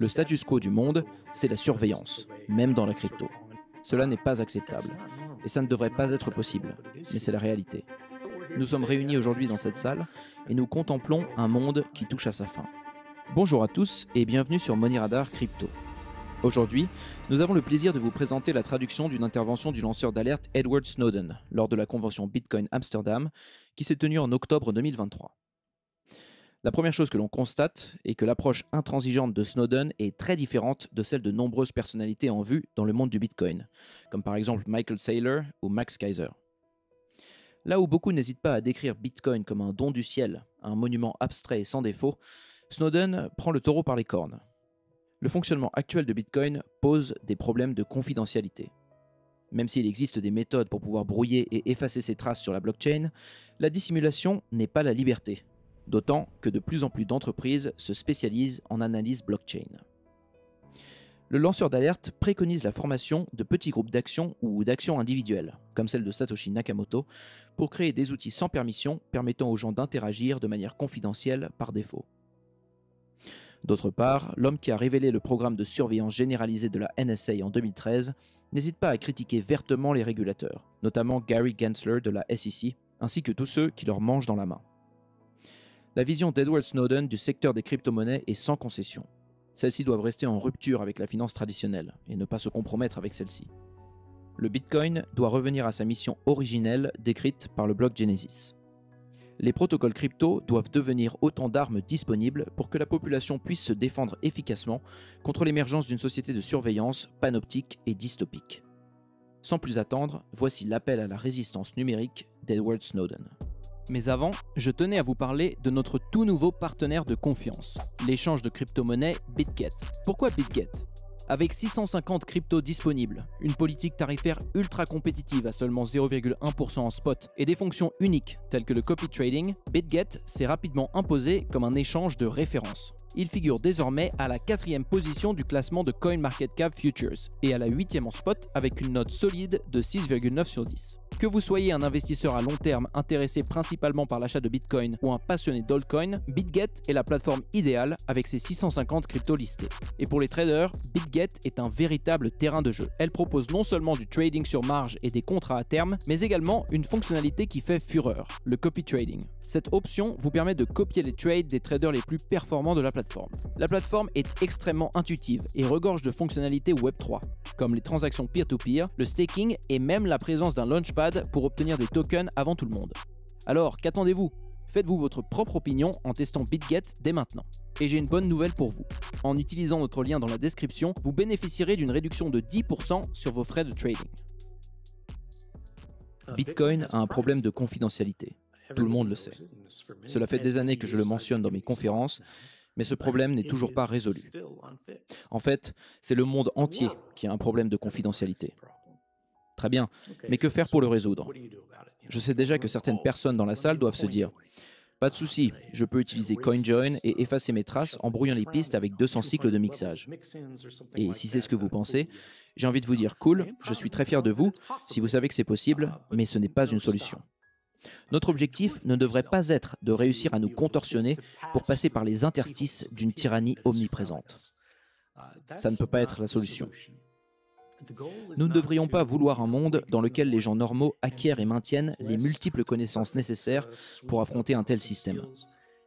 Le status quo du monde, c'est la surveillance, même dans la crypto. Cela n'est pas acceptable, et ça ne devrait pas être possible, mais c'est la réalité. Nous sommes réunis aujourd'hui dans cette salle, et nous contemplons un monde qui touche à sa fin. Bonjour à tous, et bienvenue sur Money Radar Crypto. Aujourd'hui, nous avons le plaisir de vous présenter la traduction d'une intervention du lanceur d'alerte Edward Snowden lors de la convention Bitcoin Amsterdam qui s'est tenue en octobre 2023. La première chose que l'on constate est que l'approche intransigeante de Snowden est très différente de celle de nombreuses personnalités en vue dans le monde du Bitcoin, comme par exemple Michael Saylor ou Max Keiser. Là où beaucoup n'hésitent pas à décrire Bitcoin comme un don du ciel, un monument abstrait et sans défaut, Snowden prend le taureau par les cornes. Le fonctionnement actuel de Bitcoin pose des problèmes de confidentialité. Même s'il existe des méthodes pour pouvoir brouiller et effacer ses traces sur la blockchain, la dissimulation n'est pas la liberté, d'autant que de plus en plus d'entreprises se spécialisent en analyse blockchain. Le lanceur d'alerte préconise la formation de petits groupes d'actions ou d'actions individuelles, comme celle de Satoshi Nakamoto, pour créer des outils sans permission permettant aux gens d'interagir de manière confidentielle par défaut. D'autre part, l'homme qui a révélé le programme de surveillance généralisée de la NSA en 2013 n'hésite pas à critiquer vertement les régulateurs, notamment Gary Gensler de la SEC, ainsi que tous ceux qui leur mangent dans la main. La vision d'Edward Snowden du secteur des crypto-monnaies est sans concession. Celles-ci doivent rester en rupture avec la finance traditionnelle et ne pas se compromettre avec celle-ci. Le Bitcoin doit revenir à sa mission originelle décrite par le bloc Genesis. Les protocoles crypto doivent devenir autant d'armes disponibles pour que la population puisse se défendre efficacement contre l'émergence d'une société de surveillance panoptique et dystopique. Sans plus attendre, voici l'appel à la résistance numérique d'Edward Snowden. Mais avant, je tenais à vous parler de notre tout nouveau partenaire de confiance, l'échange de crypto-monnaies BitGet. Pourquoi BitGet ? Avec 650 cryptos disponibles, une politique tarifaire ultra compétitive à seulement 0,1% en spot et des fonctions uniques telles que le copy trading, BitGet s'est rapidement imposé comme un échange de référence. Il figure désormais à la 4e position du classement de CoinMarketCap Futures et à la 8e en spot avec une note solide de 6,9 sur 10. Que vous soyez un investisseur à long terme intéressé principalement par l'achat de Bitcoin ou un passionné d'altcoin, BitGet est la plateforme idéale avec ses 650 cryptos listés. Et pour les traders, BitGet est un véritable terrain de jeu. Elle propose non seulement du trading sur marge et des contrats à terme, mais également une fonctionnalité qui fait fureur, le copy trading. Cette option vous permet de copier les trades des traders les plus performants de la plateforme. La plateforme est extrêmement intuitive et regorge de fonctionnalités Web3, comme les transactions peer-to-peer, le staking et même la présence d'un launchpad pour obtenir des tokens avant tout le monde. Alors, qu'attendez-vous ? Faites-vous votre propre opinion en testant BitGet dès maintenant. Et j'ai une bonne nouvelle pour vous. En utilisant notre lien dans la description, vous bénéficierez d'une réduction de 10% sur vos frais de trading. Bitcoin a un problème de confidentialité. Tout le monde le sait. Cela fait des années que je le mentionne dans mes conférences, mais ce problème n'est toujours pas résolu. En fait, c'est le monde entier qui a un problème de confidentialité. Très bien, mais que faire pour le résoudre ? Je sais déjà que certaines personnes dans la salle doivent se dire « Pas de souci, je peux utiliser CoinJoin et effacer mes traces en brouillant les pistes avec 200 cycles de mixage. » Et si c'est ce que vous pensez, j'ai envie de vous dire « Cool, je suis très fier de vous si vous savez que c'est possible, mais ce n'est pas une solution. » Notre objectif ne devrait pas être de réussir à nous contorsionner pour passer par les interstices d'une tyrannie omniprésente. Ça ne peut pas être la solution. Nous ne devrions pas vouloir un monde dans lequel les gens normaux acquièrent et maintiennent les multiples connaissances nécessaires pour affronter un tel système.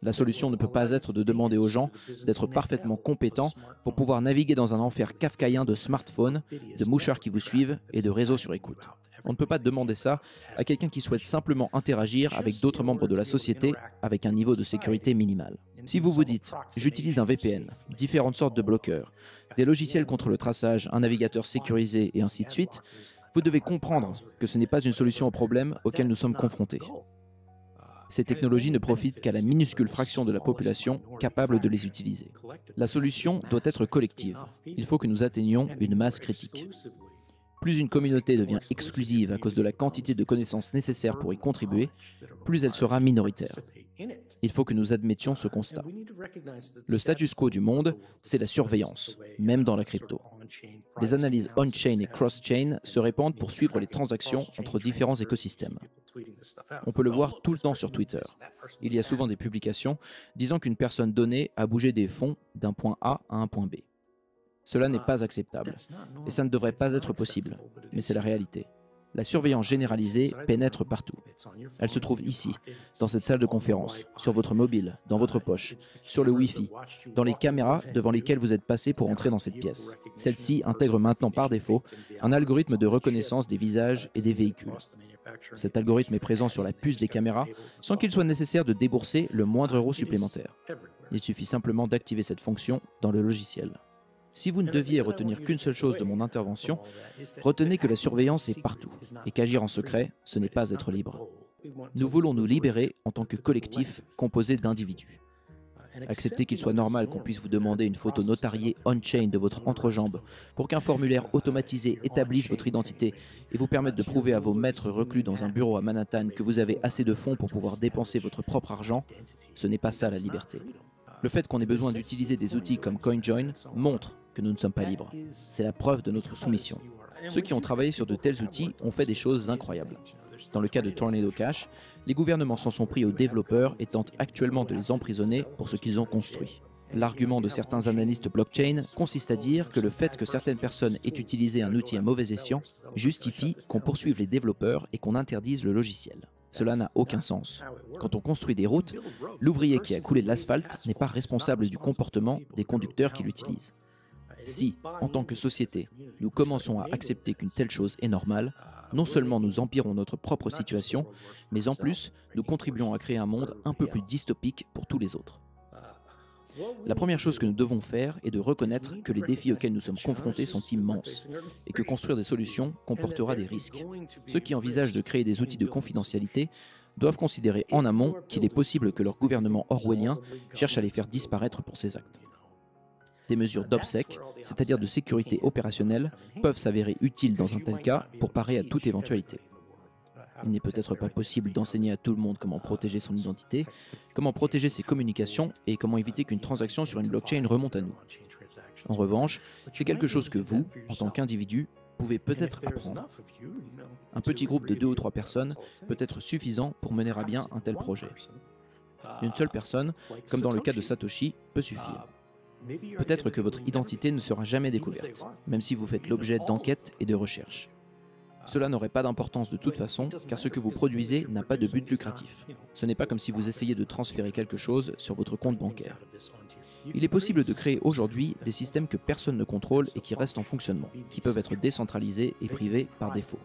La solution ne peut pas être de demander aux gens d'être parfaitement compétents pour pouvoir naviguer dans un enfer kafkaïen de smartphones, de mouchards qui vous suivent et de réseaux sur écoute. On ne peut pas demander ça à quelqu'un qui souhaite simplement interagir avec d'autres membres de la société avec un niveau de sécurité minimal. Si vous vous dites « j'utilise un VPN, différentes sortes de bloqueurs, des logiciels contre le traçage, un navigateur sécurisé et ainsi de suite », vous devez comprendre que ce n'est pas une solution au problème auquel nous sommes confrontés. Ces technologies ne profitent qu'à la minuscule fraction de la population capable de les utiliser. La solution doit être collective. Il faut que nous atteignions une masse critique. Plus une communauté devient exclusive à cause de la quantité de connaissances nécessaires pour y contribuer, plus elle sera minoritaire. Il faut que nous admettions ce constat. Le status quo du monde, c'est la surveillance, même dans la crypto. Les analyses on-chain et cross-chain se répandent pour suivre les transactions entre différents écosystèmes. On peut le voir tout le temps sur Twitter. Il y a souvent des publications disant qu'une personne donnée a bougé des fonds d'un point A à un point B. Cela n'est pas acceptable, et ça ne devrait pas être possible, mais c'est la réalité. La surveillance généralisée pénètre partout. Elle se trouve ici, dans cette salle de conférence, sur votre mobile, dans votre poche, sur le Wi-Fi, dans les caméras devant lesquelles vous êtes passé pour entrer dans cette pièce. Celle-ci intègre maintenant par défaut un algorithme de reconnaissance des visages et des véhicules. Cet algorithme est présent sur la puce des caméras sans qu'il soit nécessaire de débourser le moindre euro supplémentaire. Il suffit simplement d'activer cette fonction dans le logiciel. Si vous ne deviez retenir qu'une seule chose de mon intervention, retenez que la surveillance est partout et qu'agir en secret, ce n'est pas être libre. Nous voulons nous libérer en tant que collectif composé d'individus. Acceptez qu'il soit normal qu'on puisse vous demander une photo notariée on-chain de votre entrejambe pour qu'un formulaire automatisé établisse votre identité et vous permette de prouver à vos maîtres reclus dans un bureau à Manhattan que vous avez assez de fonds pour pouvoir dépenser votre propre argent, ce n'est pas ça la liberté. Le fait qu'on ait besoin d'utiliser des outils comme CoinJoin montre que nous ne sommes pas libres. C'est la preuve de notre soumission. Ceux qui ont travaillé sur de tels outils ont fait des choses incroyables. Dans le cas de Tornado Cash, les gouvernements s'en sont pris aux développeurs et tentent actuellement de les emprisonner pour ce qu'ils ont construit. L'argument de certains analystes blockchain consiste à dire que le fait que certaines personnes aient utilisé un outil à mauvais escient justifie qu'on poursuive les développeurs et qu'on interdise le logiciel. Cela n'a aucun sens. Quand on construit des routes, l'ouvrier qui a coulé de l'asphalte n'est pas responsable du comportement des conducteurs qui l'utilisent. Si, en tant que société, nous commençons à accepter qu'une telle chose est normale, non seulement nous empirons notre propre situation, mais en plus, nous contribuons à créer un monde un peu plus dystopique pour tous les autres. La première chose que nous devons faire est de reconnaître que les défis auxquels nous sommes confrontés sont immenses et que construire des solutions comportera des risques. Ceux qui envisagent de créer des outils de confidentialité doivent considérer en amont qu'il est possible que leur gouvernement orwellien cherche à les faire disparaître pour ces actes. Des mesures d'obsèque, c'est-à-dire de sécurité opérationnelle, peuvent s'avérer utiles dans un tel cas pour parer à toute éventualité. Il n'est peut-être pas possible d'enseigner à tout le monde comment protéger son identité, comment protéger ses communications et comment éviter qu'une transaction sur une blockchain remonte à nous. En revanche, c'est quelque chose que vous, en tant qu'individu, pouvez peut-être apprendre. Un petit groupe de 2 ou 3 personnes peut être suffisant pour mener à bien un tel projet. Une seule personne, comme dans le cas de Satoshi, peut suffire. Peut-être que votre identité ne sera jamais découverte, même si vous faites l'objet d'enquêtes et de recherches. Cela n'aurait pas d'importance de toute façon, car ce que vous produisez n'a pas de but lucratif. Ce n'est pas comme si vous essayiez de transférer quelque chose sur votre compte bancaire. Il est possible de créer aujourd'hui des systèmes que personne ne contrôle et qui restent en fonctionnement, qui peuvent être décentralisés et privés par défaut.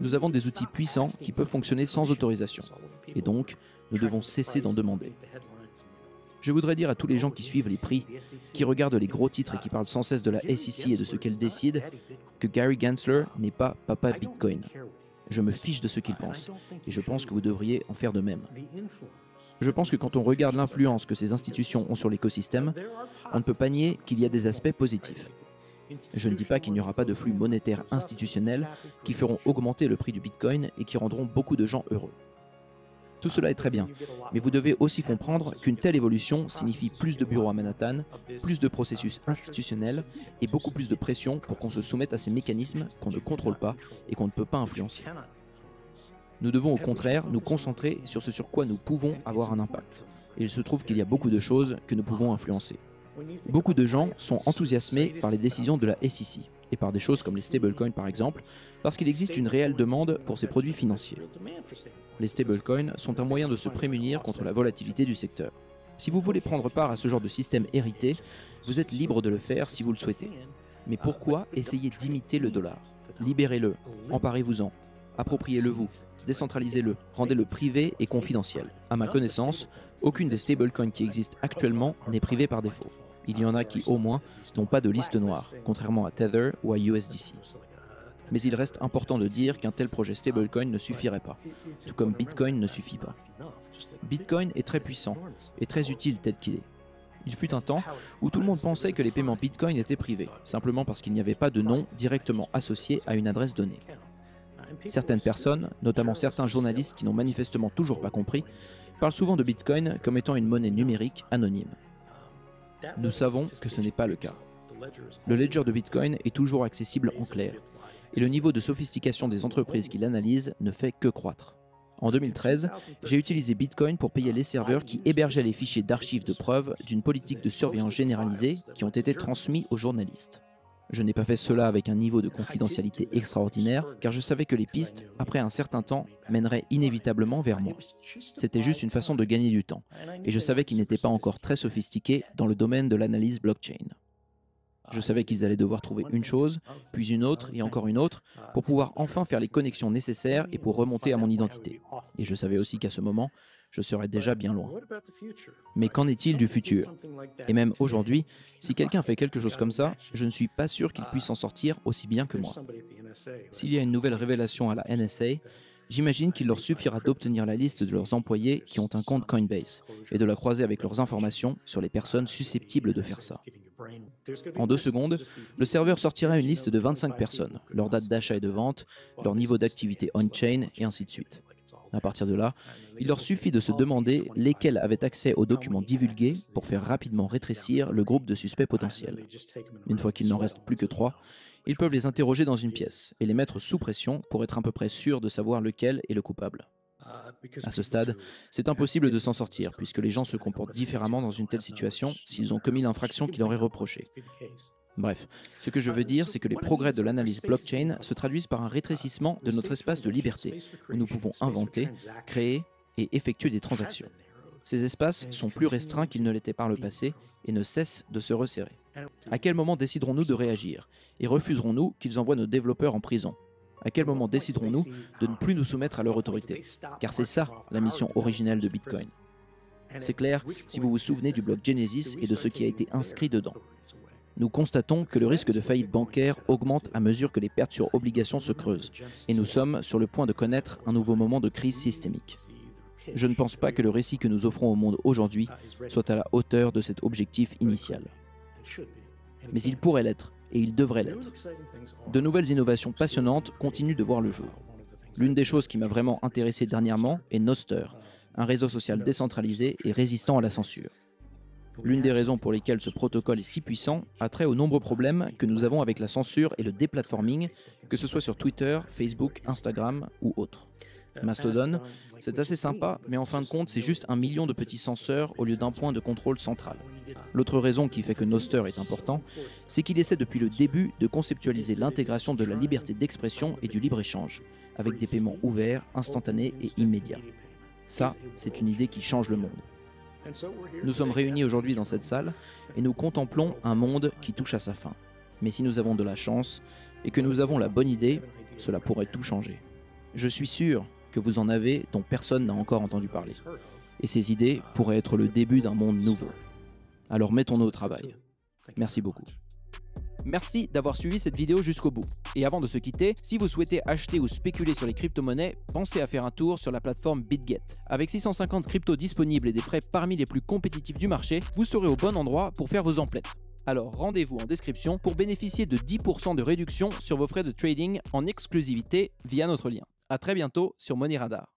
Nous avons des outils puissants qui peuvent fonctionner sans autorisation, et donc nous devons cesser d'en demander. Je voudrais dire à tous les gens qui suivent les prix, qui regardent les gros titres et qui parlent sans cesse de la SEC et de ce qu'elle décide, que Gary Gensler n'est pas papa Bitcoin. Je me fiche de ce qu'il pense, et je pense que vous devriez en faire de même. Je pense que quand on regarde l'influence que ces institutions ont sur l'écosystème, on ne peut pas nier qu'il y a des aspects positifs. Je ne dis pas qu'il n'y aura pas de flux monétaires institutionnels qui feront augmenter le prix du Bitcoin et qui rendront beaucoup de gens heureux. Tout cela est très bien, mais vous devez aussi comprendre qu'une telle évolution signifie plus de bureaux à Manhattan, plus de processus institutionnels et beaucoup plus de pression pour qu'on se soumette à ces mécanismes qu'on ne contrôle pas et qu'on ne peut pas influencer. Nous devons au contraire nous concentrer sur ce sur quoi nous pouvons avoir un impact. Et il se trouve qu'il y a beaucoup de choses que nous pouvons influencer. Beaucoup de gens sont enthousiasmés par les décisions de la SEC et par des choses comme les stablecoins par exemple, parce qu'il existe une réelle demande pour ces produits financiers. Les stablecoins sont un moyen de se prémunir contre la volatilité du secteur. Si vous voulez prendre part à ce genre de système hérité, vous êtes libre de le faire si vous le souhaitez. Mais pourquoi essayer d'imiter le dollar? Libérez-le, emparez-vous-en, appropriez-le vous, décentralisez-le, rendez-le privé et confidentiel. À ma connaissance, aucune des stablecoins qui existent actuellement n'est privée par défaut. Il y en a qui, au moins, n'ont pas de liste noire, contrairement à Tether ou à USDC. Mais il reste important de dire qu'un tel projet stablecoin ne suffirait pas, tout comme Bitcoin ne suffit pas. Bitcoin est très puissant et très utile tel qu'il est. Il fut un temps où tout le monde pensait que les paiements Bitcoin étaient privés, simplement parce qu'il n'y avait pas de nom directement associé à une adresse donnée. Certaines personnes, notamment certains journalistes qui n'ont manifestement toujours pas compris, parlent souvent de Bitcoin comme étant une monnaie numérique anonyme. Nous savons que ce n'est pas le cas. Le ledger de Bitcoin est toujours accessible en clair, et le niveau de sophistication des entreprises qui l'analysent ne fait que croître. En 2013, j'ai utilisé Bitcoin pour payer les serveurs qui hébergeaient les fichiers d'archives de preuves d'une politique de surveillance généralisée qui ont été transmis aux journalistes. Je n'ai pas fait cela avec un niveau de confidentialité extraordinaire, car je savais que les pistes, après un certain temps, mèneraient inévitablement vers moi. C'était juste une façon de gagner du temps, et je savais qu'ils n'étaient pas encore très sophistiqués dans le domaine de l'analyse blockchain. Je savais qu'ils allaient devoir trouver une chose, puis une autre et encore une autre, pour pouvoir enfin faire les connexions nécessaires et pour remonter à mon identité. Et je savais aussi qu'à ce moment, je serais déjà bien loin. Mais qu'en est-il du futur? Et même aujourd'hui, si quelqu'un fait quelque chose comme ça, je ne suis pas sûr qu'il puisse s'en sortir aussi bien que moi. S'il y a une nouvelle révélation à la NSA, j'imagine qu'il leur suffira d'obtenir la liste de leurs employés qui ont un compte Coinbase et de la croiser avec leurs informations sur les personnes susceptibles de faire ça. En 2 secondes, le serveur sortira une liste de 25 personnes, leur date d'achat et de vente, leur niveau d'activité on-chain et ainsi de suite. À partir de là, il leur suffit de se demander lesquels avaient accès aux documents divulgués pour faire rapidement rétrécir le groupe de suspects potentiels. Une fois qu'il n'en reste plus que 3, ils peuvent les interroger dans une pièce et les mettre sous pression pour être à peu près sûrs de savoir lequel est le coupable. À ce stade, c'est impossible de s'en sortir puisque les gens se comportent différemment dans une telle situation s'ils ont commis l'infraction qui leur est reprochée. Bref, ce que je veux dire, c'est que les progrès de l'analyse blockchain se traduisent par un rétrécissement de notre espace de liberté, où nous pouvons inventer, créer et effectuer des transactions. Ces espaces sont plus restreints qu'ils ne l'étaient par le passé et ne cessent de se resserrer. À quel moment déciderons-nous de réagir? Et refuserons-nous qu'ils envoient nos développeurs en prison? À quel moment déciderons-nous de ne plus nous soumettre à leur autorité? Car c'est ça la mission originelle de Bitcoin. C'est clair si vous vous souvenez du bloc Genesis et de ce qui a été inscrit dedans. Nous constatons que le risque de faillite bancaire augmente à mesure que les pertes sur obligations se creusent, et nous sommes sur le point de connaître un nouveau moment de crise systémique. Je ne pense pas que le récit que nous offrons au monde aujourd'hui soit à la hauteur de cet objectif initial. Mais il pourrait l'être, et il devrait l'être. De nouvelles innovations passionnantes continuent de voir le jour. L'une des choses qui m'a vraiment intéressé dernièrement est Nostr, un réseau social décentralisé et résistant à la censure. L'une des raisons pour lesquelles ce protocole est si puissant a trait aux nombreux problèmes que nous avons avec la censure et le déplatforming, que ce soit sur Twitter, Facebook, Instagram ou autres. Mastodon, c'est assez sympa, mais en fin de compte, c'est juste 1 million de petits censeurs au lieu d'un point de contrôle central. L'autre raison qui fait que Nostr est important, c'est qu'il essaie depuis le début de conceptualiser l'intégration de la liberté d'expression et du libre-échange, avec des paiements ouverts, instantanés et immédiats. Ça, c'est une idée qui change le monde. Nous sommes réunis aujourd'hui dans cette salle et nous contemplons un monde qui touche à sa fin. Mais si nous avons de la chance et que nous avons la bonne idée, cela pourrait tout changer. Je suis sûr que vous en avez dont personne n'a encore entendu parler. Et ces idées pourraient être le début d'un monde nouveau. Alors mettons-nous au travail. Merci beaucoup. Merci d'avoir suivi cette vidéo jusqu'au bout. Et avant de se quitter, si vous souhaitez acheter ou spéculer sur les crypto-monnaies, pensez à faire un tour sur la plateforme BitGet. Avec 650 cryptos disponibles et des frais parmi les plus compétitifs du marché, vous serez au bon endroit pour faire vos emplettes. Alors rendez-vous en description pour bénéficier de 10% de réduction sur vos frais de trading en exclusivité via notre lien. À très bientôt sur Money Radar.